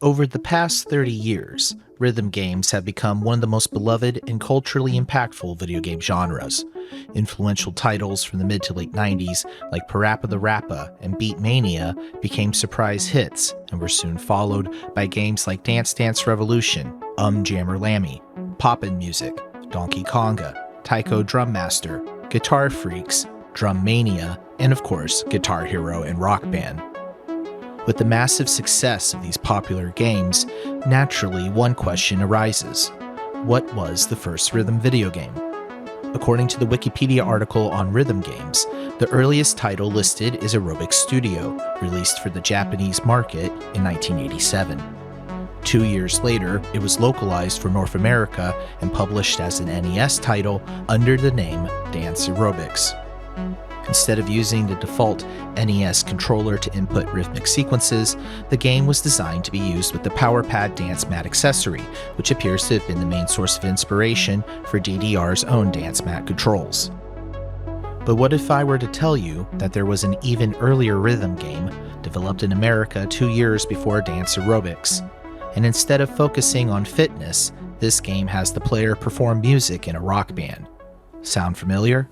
Over the past 30 years, rhythm games have become one of the most beloved and culturally impactful video game genres. Influential titles from the mid to late 90s, like Parappa the Rappa and Beat Mania, became surprise hits and were soon followed by games like Dance Dance Revolution, Jammer Lammy, Poppin' Music, Donkey Konga, Taiko Drum Master, Guitar Freaks, Drum Mania, and of course, Guitar Hero and Rock Band. With the massive success of these popular games, naturally one question arises. What was the first rhythm video game? According to the Wikipedia article on rhythm games, the earliest title listed is Aerobic Studio, released for the Japanese market in 1987. 2 years later, it was localized for North America and published as an NES title under the name Dance Aerobics. Instead of using the default NES controller to input rhythmic sequences, the game was designed to be used with the PowerPad Dance Mat accessory, which appears to have been the main source of inspiration for DDR's own Dance Mat controls. But what if I were to tell you that there was an even earlier rhythm game, developed in America 2 years before Dance Aerobics? And instead of focusing on fitness, this game has the player perform music in a rock band. Sound familiar?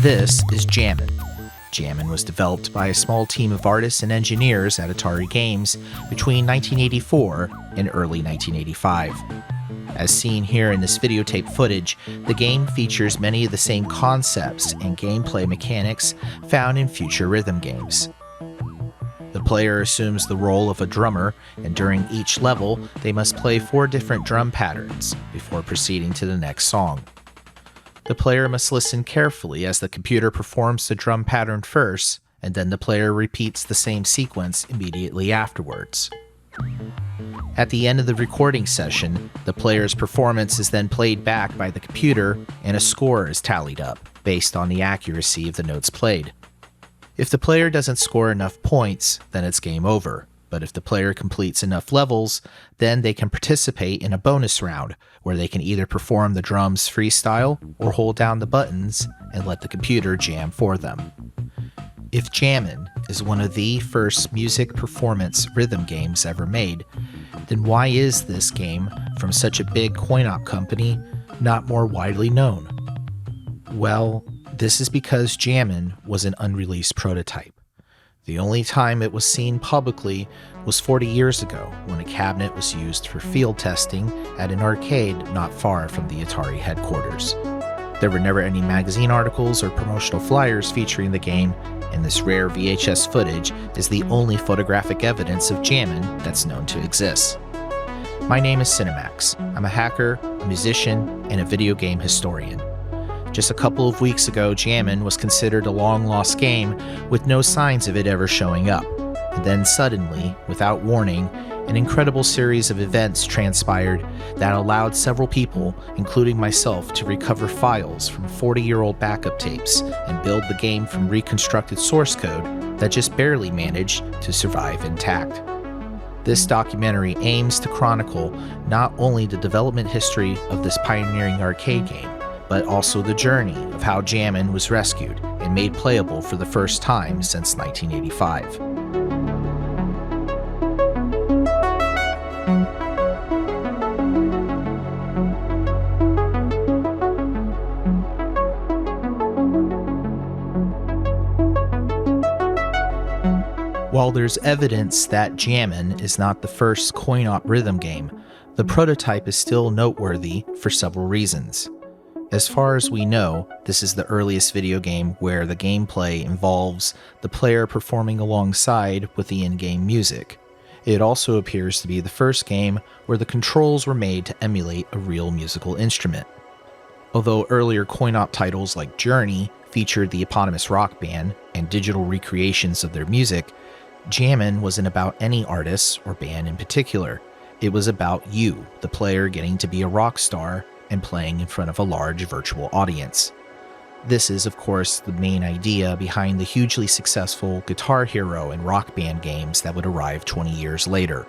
This is Jammin. Jammin was developed by a small team of artists and engineers at Atari Games between 1984 and early 1985. As seen here in this videotape footage, the game features many of the same concepts and gameplay mechanics found in future rhythm games. The player assumes the role of a drummer, and during each level, they must play 4 different drum patterns before proceeding to the next song. The player must listen carefully as the computer performs the drum pattern first, and then the player repeats the same sequence immediately afterwards. At the end of the recording session, the player's performance is then played back by the computer, and a score is tallied up, based on the accuracy of the notes played. If the player doesn't score enough points, then it's game over. But if the player completes enough levels, then they can participate in a bonus round, where they can either perform the drums freestyle or hold down the buttons and let the computer jam for them. If Jammin is one of the first music performance rhythm games ever made, then why is this game from such a big coin-op company not more widely known? Well, this is because Jammin was an unreleased prototype. The only time it was seen publicly was 40 years ago, when a cabinet was used for field testing at an arcade not far from the Atari headquarters. There were never any magazine articles or promotional flyers featuring the game, and this rare VHS footage is the only photographic evidence of Jammin that's known to exist. My name is Cinemax. I'm a hacker, a musician, and a video game historian. Just a couple of weeks ago, Jammin was considered a long-lost game with no signs of it ever showing up. And then suddenly, without warning, an incredible series of events transpired that allowed several people, including myself, to recover files from 40-year-old backup tapes and build the game from reconstructed source code that just barely managed to survive intact. This documentary aims to chronicle not only the development history of this pioneering arcade game, but also the journey of how Jammin was rescued and made playable for the first time since 1985. While there's evidence that Jammin is not the first coin-op rhythm game, the prototype is still noteworthy for several reasons. As far as we know, this is the earliest video game where the gameplay involves the player performing alongside with the in-game music. It also appears to be the first game where the controls were made to emulate a real musical instrument. Although earlier coin-op titles like Journey featured the eponymous rock band and digital recreations of their music, Jammin wasn't about any artist or band in particular. It was about you, the player, getting to be a rock star and playing in front of a large virtual audience. This is, of course, the main idea behind the hugely successful Guitar Hero and Rock Band games that would arrive 20 years later.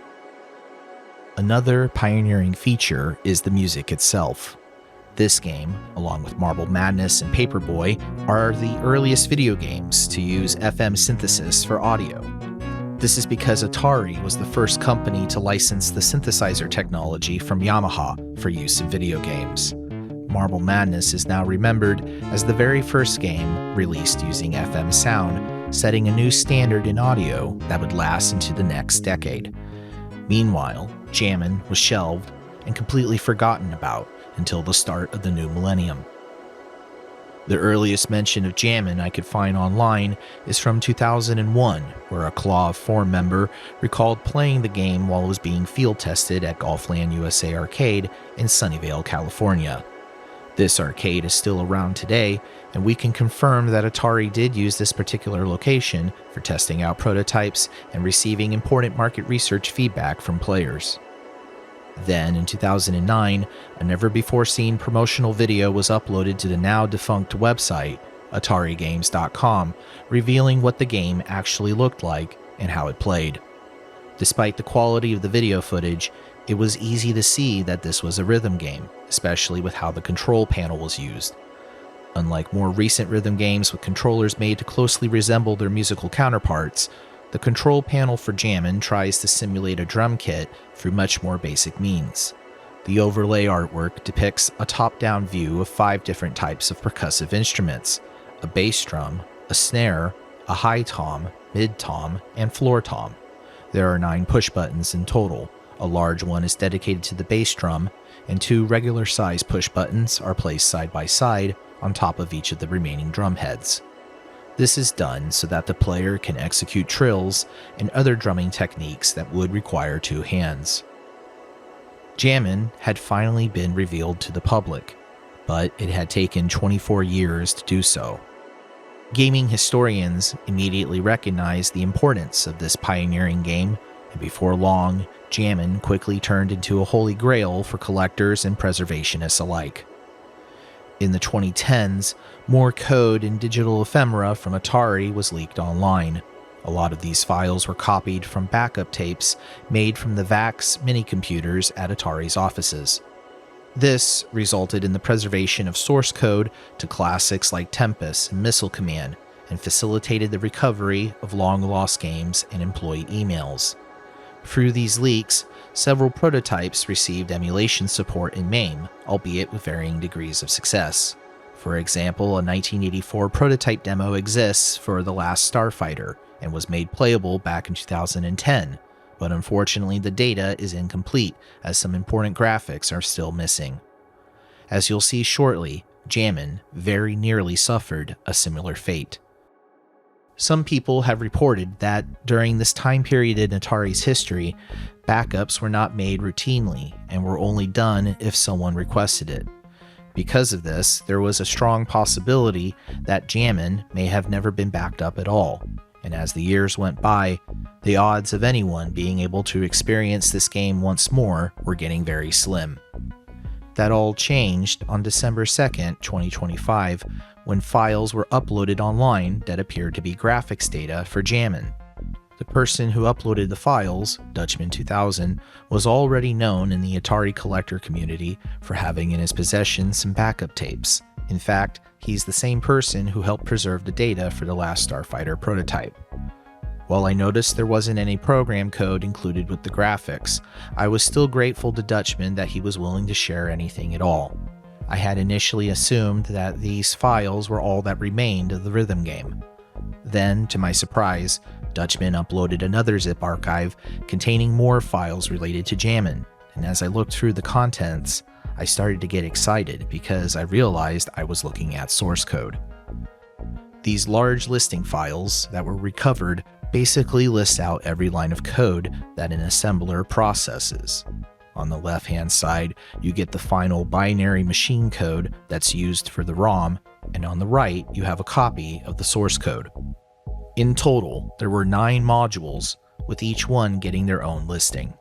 Another pioneering feature is the music itself. This game, along with Marble Madness and Paperboy, are the earliest video games to use FM synthesis for audio. This is because Atari was the first company to license the synthesizer technology from Yamaha for use in video games. Marble Madness is now remembered as the very first game released using FM sound, setting a new standard in audio that would last into the next decade. Meanwhile, Jammin was shelved and completely forgotten about until the start of the new millennium. The earliest mention of Jammin I could find online is from 2001, where a Claw of 4 member recalled playing the game while it was being field tested at Golfland USA Arcade in Sunnyvale, California. This arcade is still around today, and we can confirm that Atari did use this particular location for testing out prototypes and receiving important market research feedback from players. Then, in 2009, a never-before-seen promotional video was uploaded to the now-defunct website, AtariGames.com, revealing what the game actually looked like and how it played. Despite the quality of the video footage, it was easy to see that this was a rhythm game, especially with how the control panel was used. Unlike more recent rhythm games with controllers made to closely resemble their musical counterparts, the control panel for Jammin tries to simulate a drum kit through much more basic means. The overlay artwork depicts a top-down view of 5 different types of percussive instruments: a bass drum, a snare, a high tom, mid tom, and floor tom. There are 9 push buttons in total. A large one is dedicated to the bass drum, and 2 regular-size push buttons are placed side by side on top of each of the remaining drum heads. This is done so that the player can execute trills and other drumming techniques that would require 2 hands. Jammin had finally been revealed to the public, but it had taken 24 years to do so. Gaming historians immediately recognized the importance of this pioneering game, and before long, Jammin quickly turned into a holy grail for collectors and preservationists alike. In the 2010s, more code and digital ephemera from Atari was leaked online. A lot of these files were copied from backup tapes made from the VAX minicomputers at Atari's offices. This resulted in the preservation of source code to classics like Tempest and Missile Command, and facilitated the recovery of long-lost games and employee emails. Through these leaks, several prototypes received emulation support in MAME, albeit with varying degrees of success. For example, a 1984 prototype demo exists for The Last Starfighter and was made playable back in 2010, but unfortunately the data is incomplete as some important graphics are still missing. As you'll see shortly, Jammin very nearly suffered a similar fate. Some people have reported that during this time period in Atari's history, backups were not made routinely and were only done if someone requested it. Because of this, there was a strong possibility that Jammin may have never been backed up at all, and as the years went by, the odds of anyone being able to experience this game once more were getting very slim. That all changed on December 2nd, 2025, when files were uploaded online that appeared to be graphics data for Jammin. The person who uploaded the files, Dutchman 2000, was already known in the Atari collector community for having in his possession some backup tapes. In fact, he's the same person who helped preserve the data for the Last Starfighter prototype. While I noticed there wasn't any program code included with the graphics, I was still grateful to Dutchman that he was willing to share anything at all. I had initially assumed that these files were all that remained of the rhythm game. Then, to my surprise, Dutchman uploaded another zip archive containing more files related to Jammin, and as I looked through the contents, I started to get excited because I realized I was looking at source code. These large listing files that were recovered basically list out every line of code that an assembler processes. On the left-hand side, you get the final binary machine code that's used for the ROM, and on the right, you have a copy of the source code. In total, there were 9 modules, with each one getting their own listing.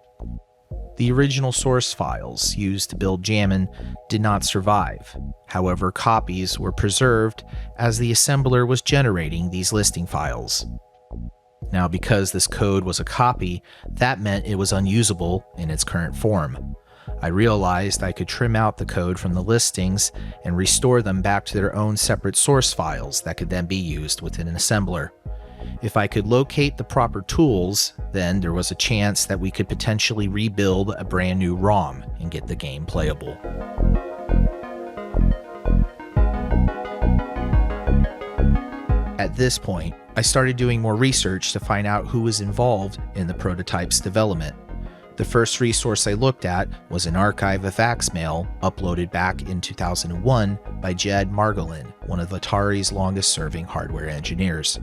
The original source files used to build Jammin did not survive. However, copies were preserved as the assembler was generating these listing files. Now, because this code was a copy, that meant it was unusable in its current form. I realized I could trim out the code from the listings and restore them back to their own separate source files that could then be used within an assembler. If I could locate the proper tools, then there was a chance that we could potentially rebuild a brand new ROM and get the game playable. At this point, I started doing more research to find out who was involved in the prototype's development. The first resource I looked at was an archive of fax mail uploaded back in 2001 by Jed Margolin, one of Atari's longest-serving hardware engineers.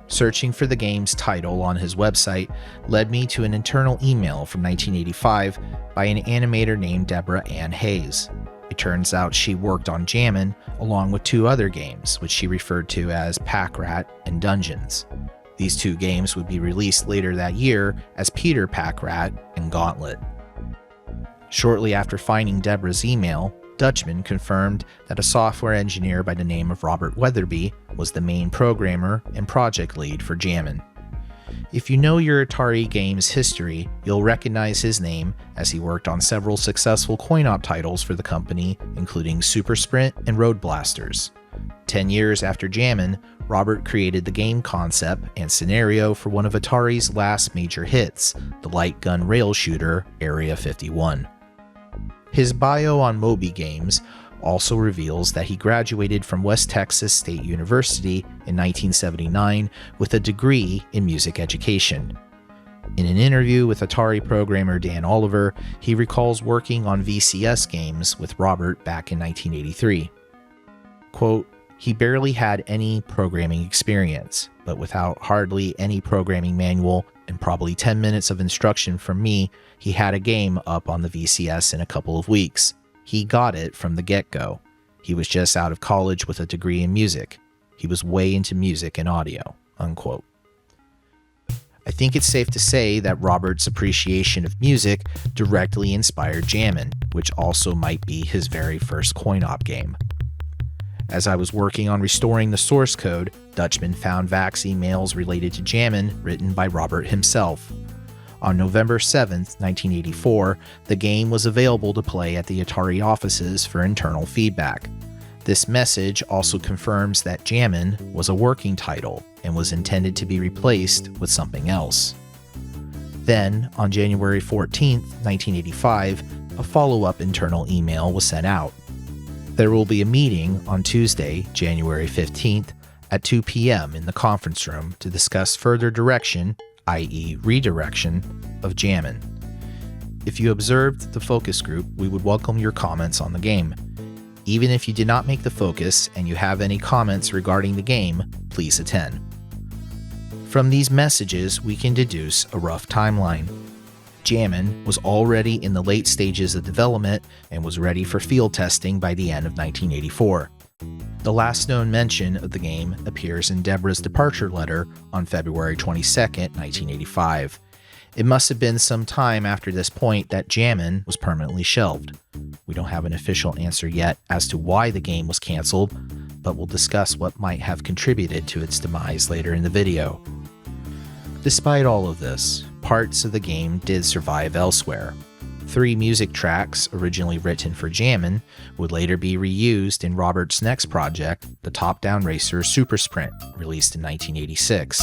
Searching for the game's title on his website led me to an internal email from 1985 by an animator named Deborah Ann Hayes. It turns out she worked on Jammin' along with two other games, which she referred to as Pack Rat and Dungeons. These two games would be released later that year as Peter Pack Rat and Gauntlet. Shortly after finding Deborah's email, Dutchman confirmed that a software engineer by the name of Robert Weatherby was the main programmer and project lead for Jammin'. If you know your Atari games history, you'll recognize his name as he worked on several successful coin-op titles for the company, including Super Sprint and Road Blasters. 10 years after Jammin', Robert created the game concept and scenario for one of Atari's last major hits, the light gun rail shooter Area 51. His bio on Moby Games also reveals that he graduated from West Texas State University in 1979 with a degree in music education. In an interview with Atari programmer Dan Oliver, he recalls working on VCS games with Robert back in 1983. Quote, "He barely had any programming experience, but without hardly any programming manual and probably 10 minutes of instruction from me, he had a game up on the VCS in a couple of weeks. He got it from the get-go. He was just out of college with a degree in music. He was way into music and audio." Unquote. I think it's safe to say that Robert's appreciation of music directly inspired Jammin', which also might be his very first coin-op game. As I was working on restoring the source code, Dutchman found VAX emails related to Jammin' written by Robert himself. On November 7, 1984, the game was available to play at the Atari offices for internal feedback. This message also confirms that Jammin' was a working title and was intended to be replaced with something else. Then, on January 14, 1985, a follow-up internal email was sent out. There will be a meeting on Tuesday, January 15th, at 2 p.m. in the conference room to discuss further direction, i.e. redirection, of Jammin'. If you observed the focus group, we would welcome your comments on the game. Even if you did not make the focus and you have any comments regarding the game, please attend. From these messages, we can deduce a rough timeline. Jammin' was already in the late stages of development and was ready for field testing by the end of 1984. The last known mention of the game appears in Deborah's departure letter on February 22, 1985. It must have been some time after this point that Jammin' was permanently shelved. We don't have an official answer yet as to why the game was canceled, but we'll discuss what might have contributed to its demise later in the video. Despite all of this, parts of the game did survive elsewhere. 3 music tracks originally written for Jammin' would later be reused in Robert's next project, the top-down racer Super Sprint, released in 1986.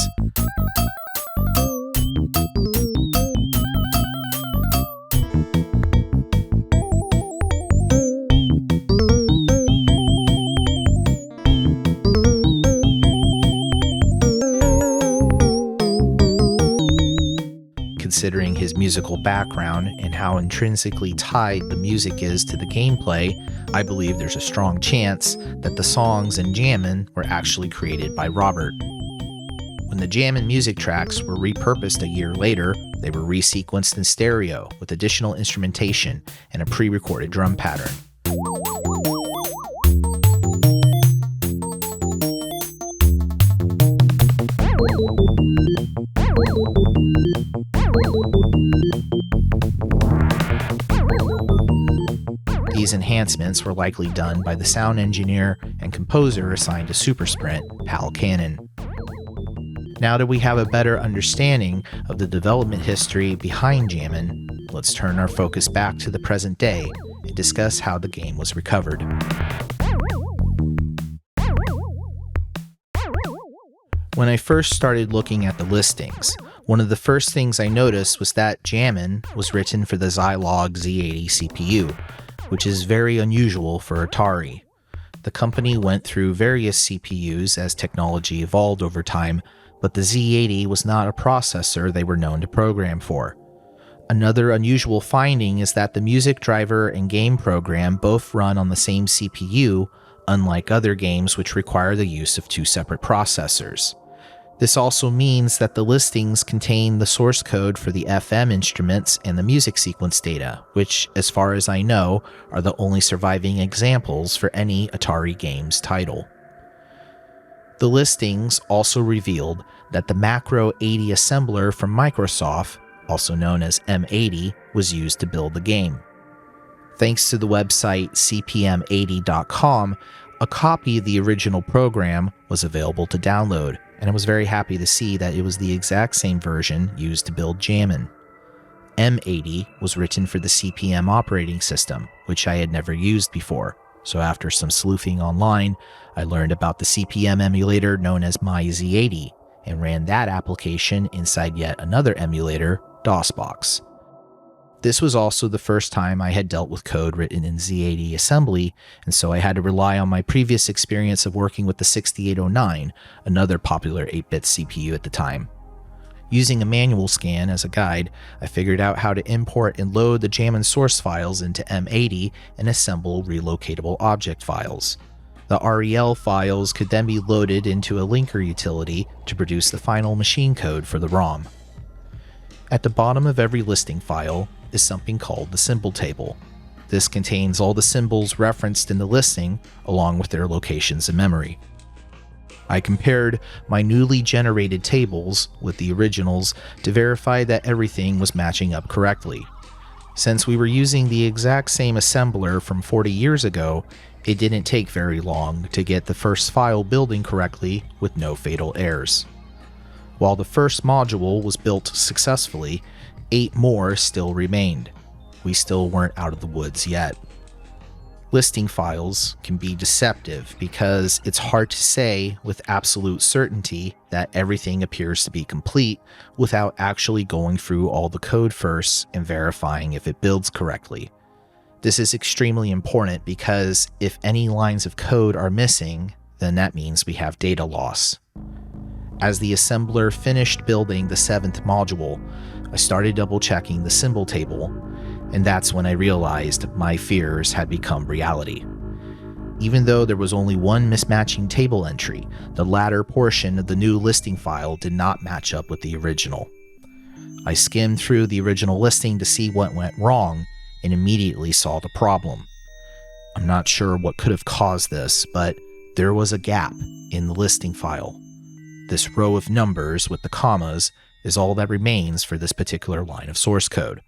Considering his musical background and how intrinsically tied the music is to the gameplay, I believe there's a strong chance that the songs in Jammin' were actually created by Robert. When the Jammin' music tracks were repurposed a year later, they were resequenced in stereo with additional instrumentation and a pre-recorded drum pattern. These enhancements were likely done by the sound engineer and composer assigned to Super Sprint, Hal Cannon. Now that we have a better understanding of the development history behind Jammin', let's turn our focus back to the present day and discuss how the game was recovered. When I first started looking at the listings, one of the first things I noticed was that Jammin was written for the Zilog Z80 CPU, which is very unusual for Atari. The company went through various CPUs as technology evolved over time, but the Z80 was not a processor they were known to program for. Another unusual finding is that the music driver and game program both run on the same CPU, unlike other games which require the use of two separate processors. This also means that the listings contain the source code for the FM instruments and the music sequence data, which, as far as I know, are the only surviving examples for any Atari games title. The listings also revealed that the Macro 80 assembler from Microsoft, also known as M80, was used to build the game. Thanks to the website cpm80.com, a copy of the original program was available to download, and I was very happy to see that it was the exact same version used to build Jammin. M80 was written for the CPM operating system, which I had never used before, so after some sleuthing online, I learned about the CPM emulator known as MyZ80, and ran that application inside yet another emulator, DOSBox. This was also the first time I had dealt with code written in Z80 assembly, and so I had to rely on my previous experience of working with the 6809, another popular 8-bit CPU at the time. Using a manual scan as a guide, I figured out how to import and load the Jammin source files into M80 and assemble relocatable object files. The REL files could then be loaded into a linker utility to produce the final machine code for the ROM. At the bottom of every listing file is something called the symbol table. This contains all the symbols referenced in the listing, along with their locations in memory. I compared my newly generated tables with the originals to verify that everything was matching up correctly. Since we were using the exact same assembler from 40 years ago, it didn't take very long to get the first file building correctly with no fatal errors. While the first module was built successfully, 8 more still remained. We still weren't out of the woods yet. Listing files can be deceptive because it's hard to say with absolute certainty that everything appears to be complete without actually going through all the code first and verifying if it builds correctly. This is extremely important because if any lines of code are missing, then that means we have data loss. As the assembler finished building the 7th module, I started double-checking the symbol table, and that's when I realized my fears had become reality. Even though there was only one mismatching table entry, the latter portion of the new listing file did not match up with the original. I skimmed through the original listing to see what went wrong, and immediately saw the problem. I'm not sure what could have caused this, but there was a gap in the listing file. This row of numbers with the commas is all that remains for this particular line of source code.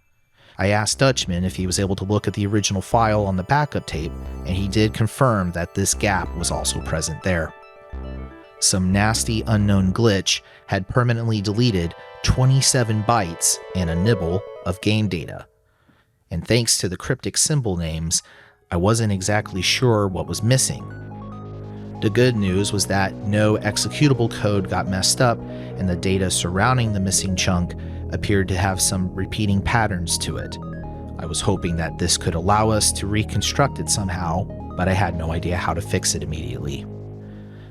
I asked Dutchman if he was able to look at the original file on the backup tape, and he did confirm that this gap was also present there. Some nasty unknown glitch had permanently deleted 27 bytes and a nibble of game data. And thanks to the cryptic symbol names, I wasn't exactly sure what was missing. The good news was that no executable code got messed up, and the data surrounding the missing chunk appeared to have some repeating patterns to it. I was hoping that this could allow us to reconstruct it somehow, but I had no idea how to fix it immediately.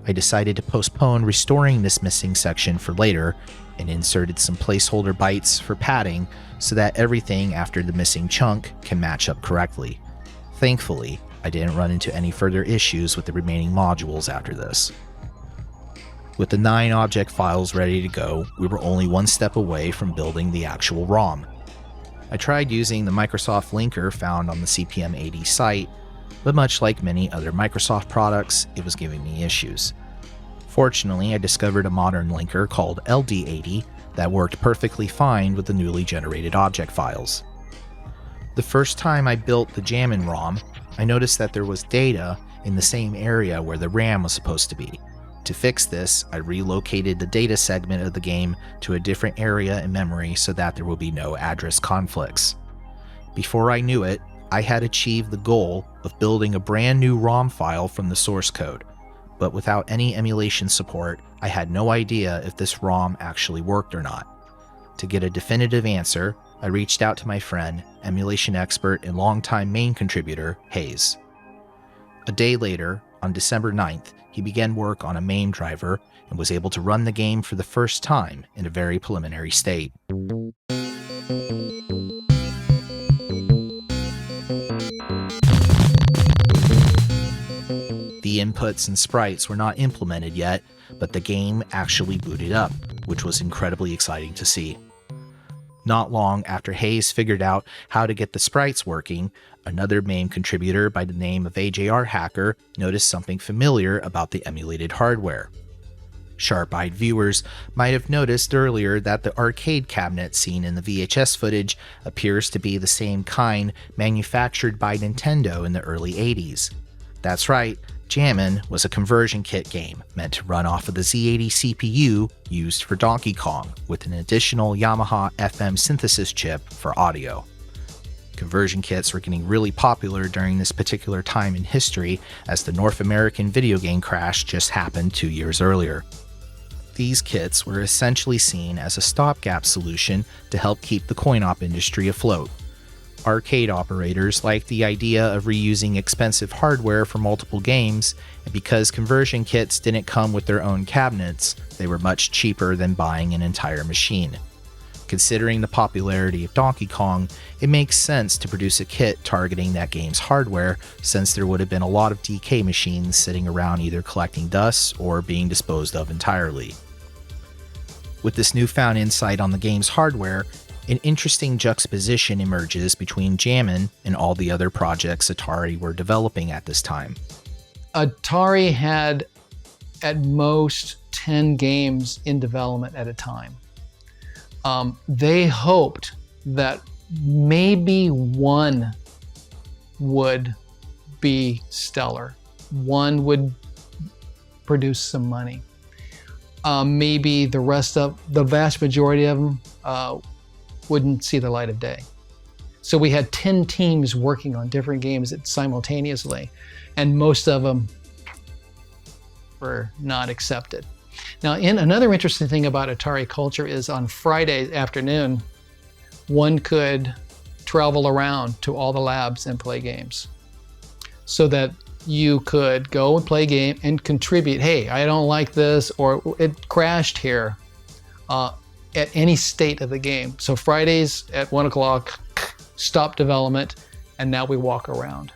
I decided to postpone restoring this missing section for later, and inserted some placeholder bytes for padding so that everything after the missing chunk can match up correctly. Thankfully, I didn't run into any further issues with the remaining modules after this. With the 9 object files ready to go, we were only one step away from building the actual ROM. I tried using the Microsoft linker found on the CPM80 site, but much like many other Microsoft products, it was giving me issues. Fortunately, I discovered a modern linker called LD80 that worked perfectly fine with the newly generated object files. The first time I built the Jammin ROM, I noticed that there was data in the same area where the RAM was supposed to be. To fix this, I relocated the data segment of the game to a different area in memory so that there will be no address conflicts. Before I knew it, I had achieved the goal of building a brand new ROM file from the source code, but without any emulation support, I had no idea if this ROM actually worked or not. To get a definitive answer, I reached out to my friend, emulation expert and longtime main contributor, Hayes. A day later, on December 9th, he began work on a MAME driver and was able to run the game for the first time in a very preliminary state. The inputs and sprites were not implemented yet, but the game actually booted up, which was incredibly exciting to see. Not long after Hayes figured out how to get the sprites working, another MAME contributor by the name of AJR Hacker noticed something familiar about the emulated hardware. Sharp-eyed viewers might have noticed earlier that the arcade cabinet seen in the VHS footage appears to be the same kind manufactured by Nintendo in the early 80s. That's right, Jammin was a conversion kit game meant to run off of the Z80 CPU used for Donkey Kong, with an additional Yamaha FM synthesis chip for audio. Conversion kits were getting really popular during this particular time in history, as the North American video game crash just happened 2 years earlier. These kits were essentially seen as a stopgap solution to help keep the coin-op industry afloat. Arcade operators liked the idea of reusing expensive hardware for multiple games, and because conversion kits didn't come with their own cabinets, they were much cheaper than buying an entire machine. Considering the popularity of Donkey Kong, it makes sense to produce a kit targeting that game's hardware, since there would have been a lot of DK machines sitting around either collecting dust or being disposed of entirely. With this newfound insight on the game's hardware, an interesting juxtaposition emerges between Jammin and all the other projects Atari were developing at this time. Atari had at most 10 games in development at a time. They hoped that maybe one would be stellar. One would produce some money. Maybe the vast majority of them wouldn't see the light of day. So we had 10 teams working on different games simultaneously, and most of them were not accepted. Now, another interesting thing about Atari culture is on Friday afternoon, one could travel around to all the labs and play games, so that you could go and play a game and contribute, hey, I don't like this, or it crashed here, at any state of the game. So Fridays at 1 o'clock, stop development, and now we walk around.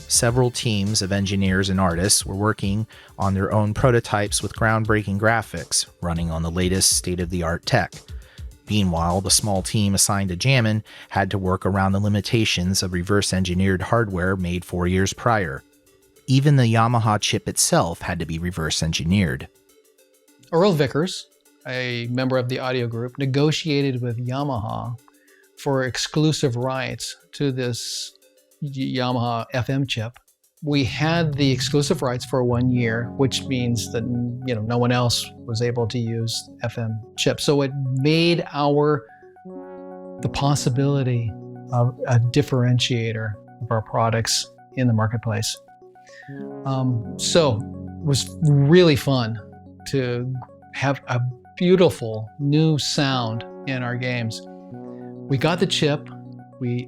Several teams of engineers and artists were working on their own prototypes with groundbreaking graphics, running on the latest state-of-the-art tech. Meanwhile, the small team assigned to Jammin had to work around the limitations of reverse-engineered hardware made 4 years prior. Even the Yamaha chip itself had to be reverse-engineered. Earl Vickers, a member of the audio group, negotiated with Yamaha for exclusive rights to this Yamaha FM chip. We had the exclusive rights for 1 year, which means that no one else was able to use FM chip. So it made the possibility of a differentiator of our products in the marketplace. So it was really fun to have a beautiful new sound in our games. We got the chip.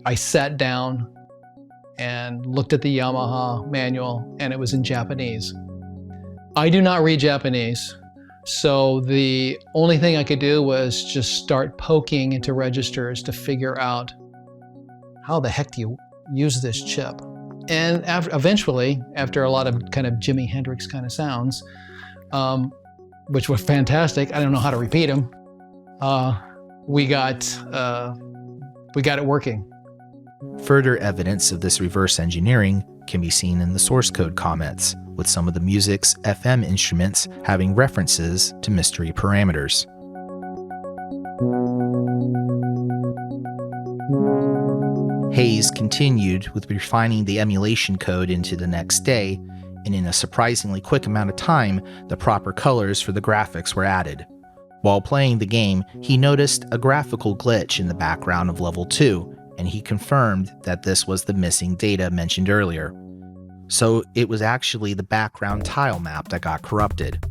I sat down and looked at the Yamaha manual, and it was in Japanese. I do not read Japanese, so the only thing I could do was just start poking into registers to figure out how the heck do you use this chip. And eventually, after a lot of kind of Jimi Hendrix kind of sounds, which were fantastic, I don't know how to repeat them, we got it working. Further evidence of this reverse engineering can be seen in the source code comments, with some of the music's FM instruments having references to mystery parameters. Hayes continued with refining the emulation code into the next day, and in a surprisingly quick amount of time, the proper colors for the graphics were added. While playing the game, he noticed a graphical glitch in the background of level 2, and he confirmed that this was the missing data mentioned earlier. So it was actually the background tile map that got corrupted.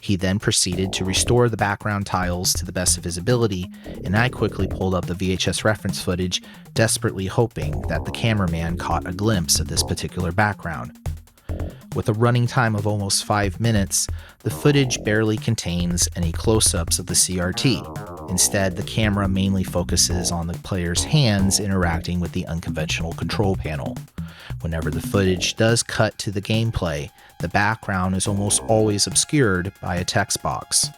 He then proceeded to restore the background tiles to the best of his ability, and I quickly pulled up the VHS reference footage, desperately hoping that the cameraman caught a glimpse of this particular background. With a running time of almost 5 minutes, the footage barely contains any close-ups of the CRT. Instead, the camera mainly focuses on the player's hands interacting with the unconventional control panel. Whenever the footage does cut to the gameplay, the background is almost always obscured by a text box.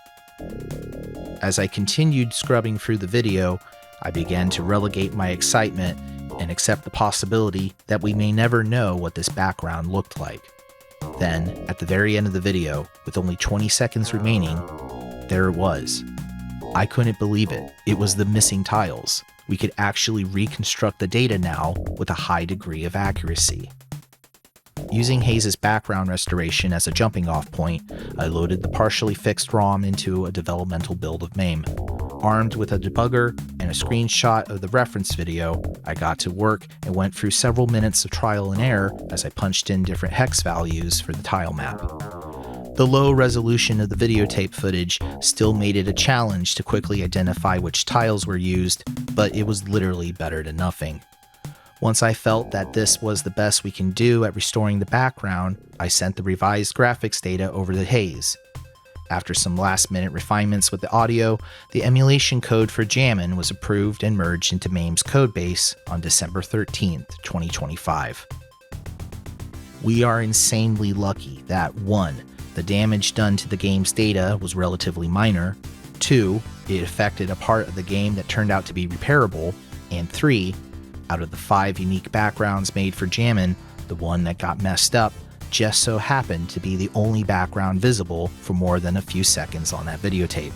As I continued scrubbing through the video, I began to relegate my excitement and accept the possibility that we may never know what this background looked like. Then, at the very end of the video, with only 20 seconds remaining, there it was. I couldn't believe it. It was the missing tiles. We could actually reconstruct the data now with a high degree of accuracy. Using Hayes' background restoration as a jumping off point, I loaded the partially fixed ROM into a developmental build of MAME. Armed with a debugger and a screenshot of the reference video, I got to work and went through several minutes of trial and error as I punched in different hex values for the tile map. The low resolution of the videotape footage still made it a challenge to quickly identify which tiles were used, but it was literally better than nothing. Once I felt that this was the best we can do at restoring the background, I sent the revised graphics data over to Hayes. After some last-minute refinements with the audio, the emulation code for Jammin was approved and merged into MAME's codebase on December 13, 2025. We are insanely lucky that 1. The damage done to the game's data was relatively minor, 2. It affected a part of the game that turned out to be repairable, and 3. Out of the 5 unique backgrounds made for Jammin, the one that got messed up just so happened to be the only background visible for more than a few seconds on that videotape.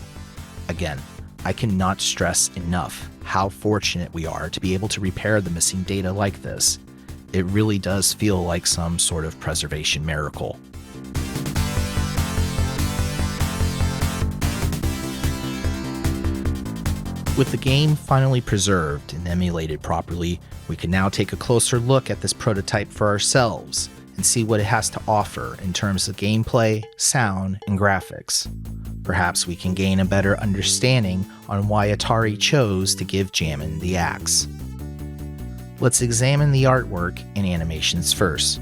Again, I cannot stress enough how fortunate we are to be able to repair the missing data like this. It really does feel like some sort of preservation miracle. With the game finally preserved and emulated properly, we can now take a closer look at this prototype for ourselves and see what it has to offer in terms of gameplay, sound, and graphics. Perhaps we can gain a better understanding on why Atari chose to give Jammin the axe. Let's examine the artwork and animations first.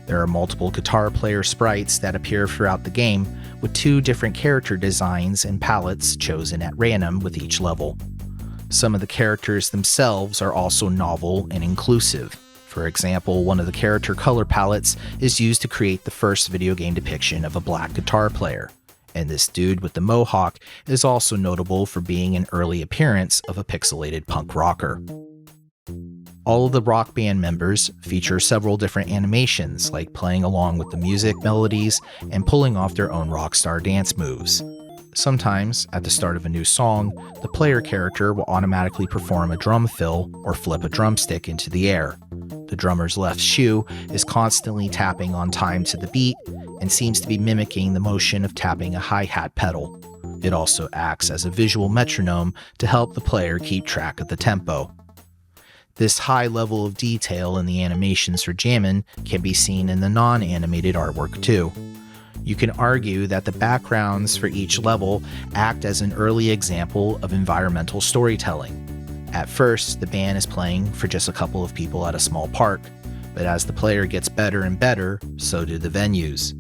There are multiple guitar player sprites that appear throughout the game, with 2 different character designs and palettes chosen at random with each level. Some of the characters themselves are also novel and inclusive. For example, one of the character color palettes is used to create the first video game depiction of a black guitar player, and this dude with the mohawk is also notable for being an early appearance of a pixelated punk rocker. All of the rock band members feature several different animations, like playing along with the music melodies and pulling off their own rockstar dance moves. Sometimes, at the start of a new song, the player character will automatically perform a drum fill or flip a drumstick into the air. The drummer's left shoe is constantly tapping on time to the beat and seems to be mimicking the motion of tapping a hi-hat pedal. It also acts as a visual metronome to help the player keep track of the tempo. This high level of detail in the animations for Jammin can be seen in the non-animated artwork too. You can argue that the backgrounds for each level act as an early example of environmental storytelling. At first, the band is playing for just a couple of people at a small park, but as the player gets better and better, so do the venues.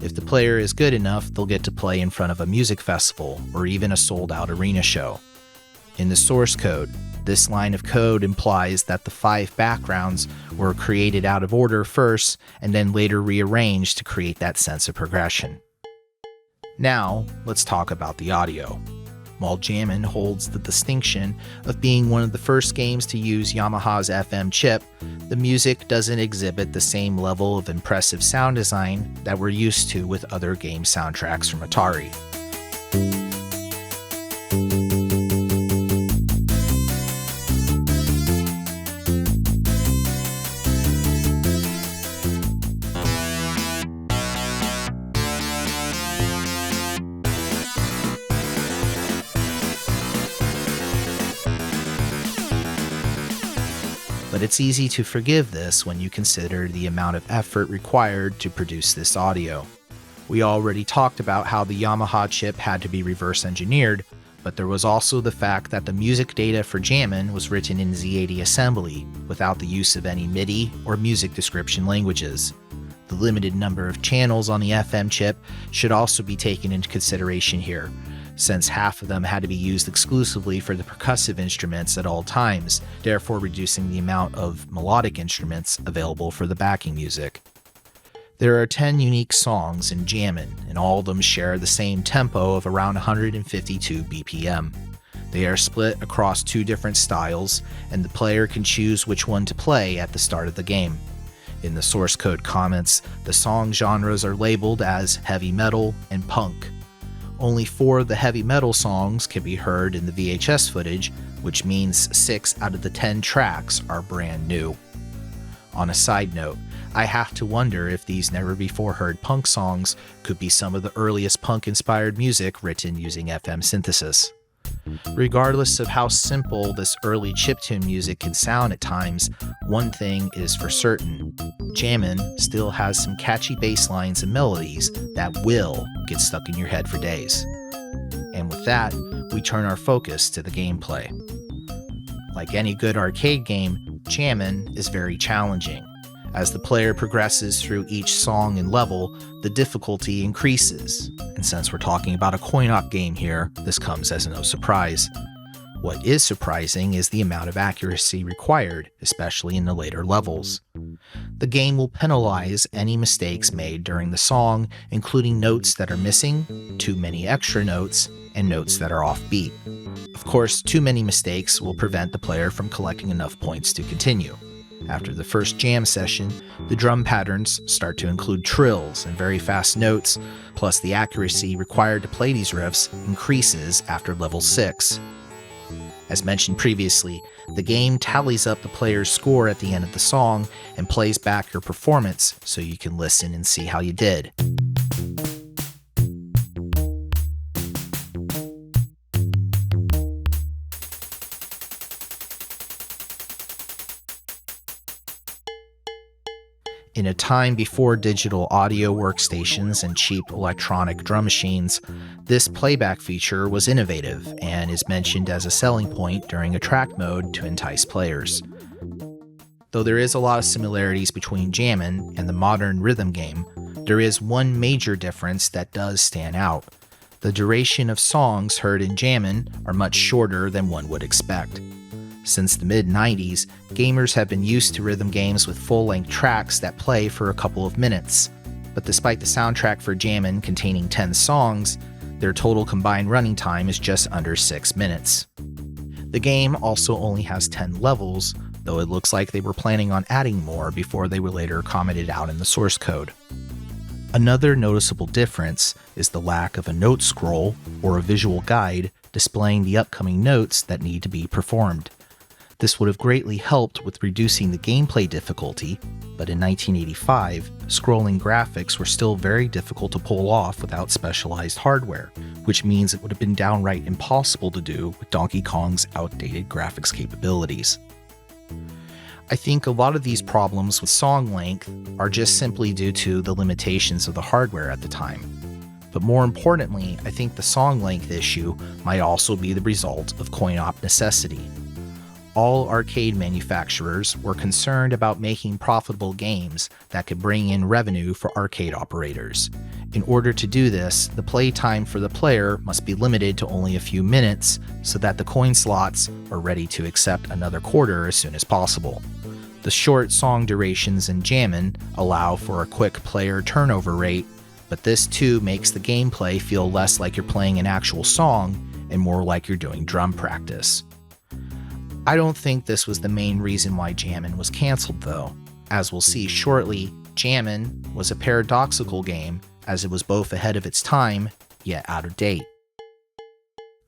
If the player is good enough, they'll get to play in front of a music festival or even a sold-out arena show. In the source code, this line of code implies that the 5 backgrounds were created out of order first and then later rearranged to create that sense of progression. Now, let's talk about the audio. While Jammin holds the distinction of being one of the first games to use Yamaha's FM chip, the music doesn't exhibit the same level of impressive sound design that we're used to with other game soundtracks from Atari. but it's easy to forgive this when you consider the amount of effort required to produce this audio. We already talked about how the Yamaha chip had to be reverse engineered, but there was also the fact that the music data for Jammin was written in Z80 assembly without the use of any MIDI or music description languages. The limited number of channels on the FM chip should also be taken into consideration here, since half of them had to be used exclusively for the percussive instruments at all times, therefore reducing the amount of melodic instruments available for the backing music. There are 10 unique songs in Jammin, and all of them share the same tempo of around 152 BPM. They are split across 2 different styles, and the player can choose which one to play at the start of the game. In the source code comments, the song genres are labeled as heavy metal and punk. Only 4 of the heavy metal songs can be heard in the VHS footage, which means 6 out of the 10 tracks are brand new. On a side note, I have to wonder if these never-before-heard punk songs could be some of the earliest punk-inspired music written using FM synthesis. Regardless of how simple this early chiptune music can sound at times, one thing is for certain. Jammin still has some catchy bass lines and melodies that will get stuck in your head for days. And with that, we turn our focus to the gameplay. Like any good arcade game, Jammin is very challenging. As the player progresses through each song and level, the difficulty increases, and since we're talking about a coin-op game here, this comes as no surprise. What is surprising is the amount of accuracy required, especially in the later levels. The game will penalize any mistakes made during the song, including notes that are missing, too many extra notes, and notes that are offbeat. Of course, too many mistakes will prevent the player from collecting enough points to continue. After the first jam session, the drum patterns start to include trills and very fast notes, plus the accuracy required to play these riffs increases after level 6. As mentioned previously, the game tallies up the player's score at the end of the song and plays back your performance so you can listen and see how you did. In a time before digital audio workstations and cheap electronic drum machines, this playback feature was innovative and is mentioned as a selling point during a track mode to entice players. Though there is a lot of similarities between Jammin and the modern rhythm game, there is one major difference that does stand out. The duration of songs heard in Jammin are much shorter than one would expect. Since the mid-90s, gamers have been used to rhythm games with full-length tracks that play for a couple of minutes. But despite the soundtrack for Jammin containing 10 songs, their total combined running time is just under 6 minutes. The game also only has 10 levels, though it looks like they were planning on adding more before they were later commented out in the source code. Another noticeable difference is the lack of a note scroll or a visual guide displaying the upcoming notes that need to be performed. This would have greatly helped with reducing the gameplay difficulty, but in 1985, scrolling graphics were still very difficult to pull off without specialized hardware, which means it would have been downright impossible to do with Donkey Kong's outdated graphics capabilities. I think a lot of these problems with song length are just simply due to the limitations of the hardware at the time. But more importantly, I think the song length issue might also be the result of coin-op necessity. All arcade manufacturers were concerned about making profitable games that could bring in revenue for arcade operators. In order to do this, the playtime for the player must be limited to only a few minutes so that the coin slots are ready to accept another quarter as soon as possible. The short song durations in Jammin allow for a quick player turnover rate, but this too makes the gameplay feel less like you're playing an actual song and more like you're doing drum practice. I don't think this was the main reason why Jammin was cancelled though. As we'll see shortly, Jammin was a paradoxical game as it was both ahead of its time, yet out of date.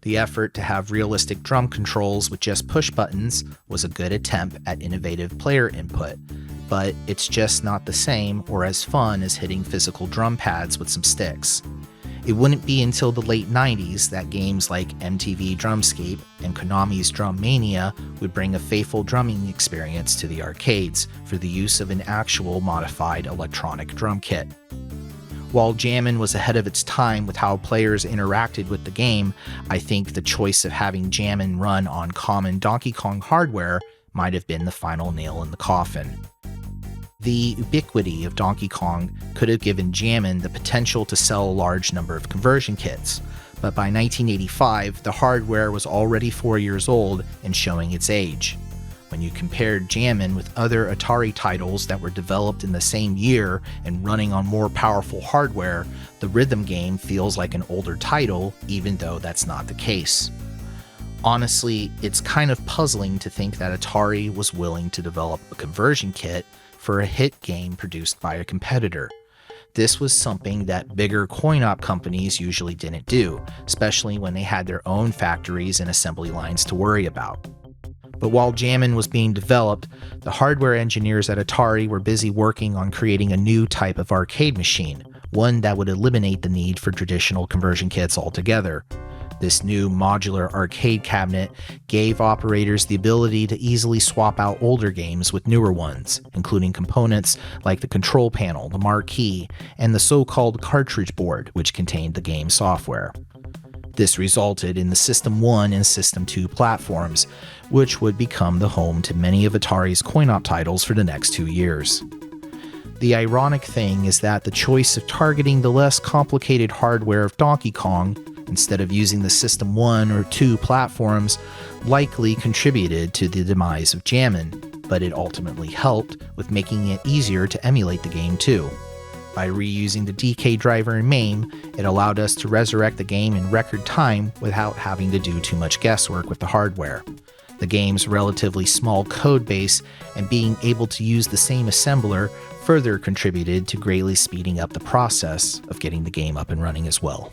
The effort to have realistic drum controls with just push buttons was a good attempt at innovative player input, but it's just not the same or as fun as hitting physical drum pads with some sticks. It wouldn't be until the late 90s that games like MTV Drumscape and Konami's Drum Mania would bring a faithful drumming experience to the arcades for the use of an actual modified electronic drum kit. While Jammin was ahead of its time with how players interacted with the game, I think the choice of having Jammin run on common Donkey Kong hardware might have been the final nail in the coffin. The ubiquity of Donkey Kong could have given Jammin the potential to sell a large number of conversion kits, but by 1985, the hardware was already 4 years old and showing its age. When you compared Jammin with other Atari titles that were developed in the same year and running on more powerful hardware, the rhythm game feels like an older title, even though that's not the case. Honestly, it's kind of puzzling to think that Atari was willing to develop a conversion kit for a hit game produced by a competitor. This was something that bigger coin-op companies usually didn't do, especially when they had their own factories and assembly lines to worry about. But while Jammin was being developed, the hardware engineers at Atari were busy working on creating a new type of arcade machine, one that would eliminate the need for traditional conversion kits altogether. This new modular arcade cabinet gave operators the ability to easily swap out older games with newer ones, including components like the control panel, the marquee, and the so-called cartridge board, which contained the game software. This resulted in the System 1 and System 2 platforms, which would become the home to many of Atari's coin-op titles for the next 2 years. The ironic thing is that the choice of targeting the less complicated hardware of Donkey Kong instead of using the System 1 or 2 platforms likely contributed to the demise of Jammin, but it ultimately helped with making it easier to emulate the game too. By reusing the DK driver in MAME, it allowed us to resurrect the game in record time without having to do too much guesswork with the hardware. The game's relatively small code base and being able to use the same assembler further contributed to greatly speeding up the process of getting the game up and running as well.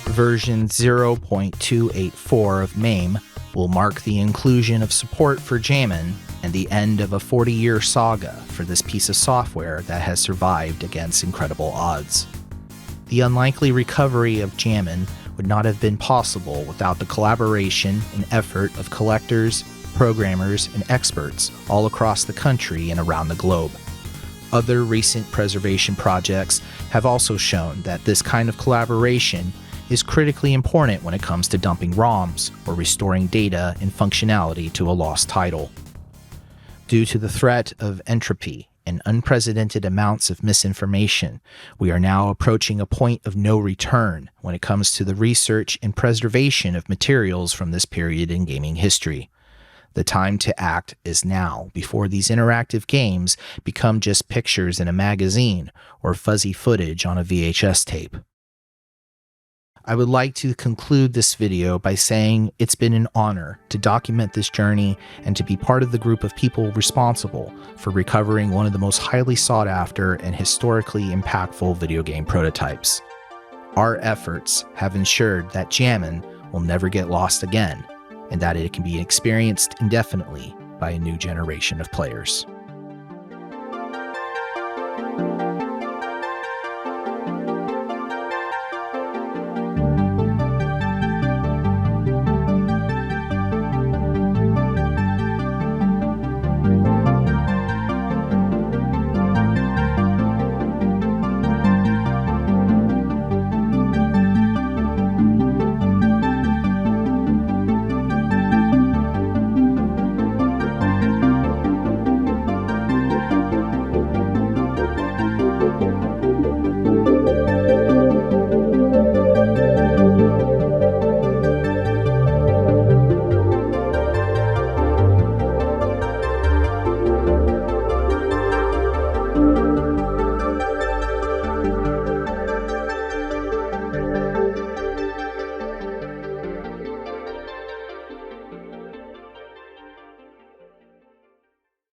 Version 0.284 of MAME will mark the inclusion of support for Jammin and the end of a 40-year saga for this piece of software that has survived against incredible odds. The unlikely recovery of Jammin would not have been possible without the collaboration and effort of collectors, programmers, and experts all across the country and around the globe. Other recent preservation projects have also shown that this kind of collaboration is critically important when it comes to dumping ROMs or restoring data and functionality to a lost title. Due to the threat of entropy and unprecedented amounts of misinformation, we are now approaching a point of no return when it comes to the research and preservation of materials from this period in gaming history. The time to act is now, before these interactive games become just pictures in a magazine or fuzzy footage on a VHS tape. I would like to conclude this video by saying it's been an honor to document this journey and to be part of the group of people responsible for recovering one of the most highly sought after and historically impactful video game prototypes. Our efforts have ensured that Jammin will never get lost again, and that it can be experienced indefinitely by a new generation of players.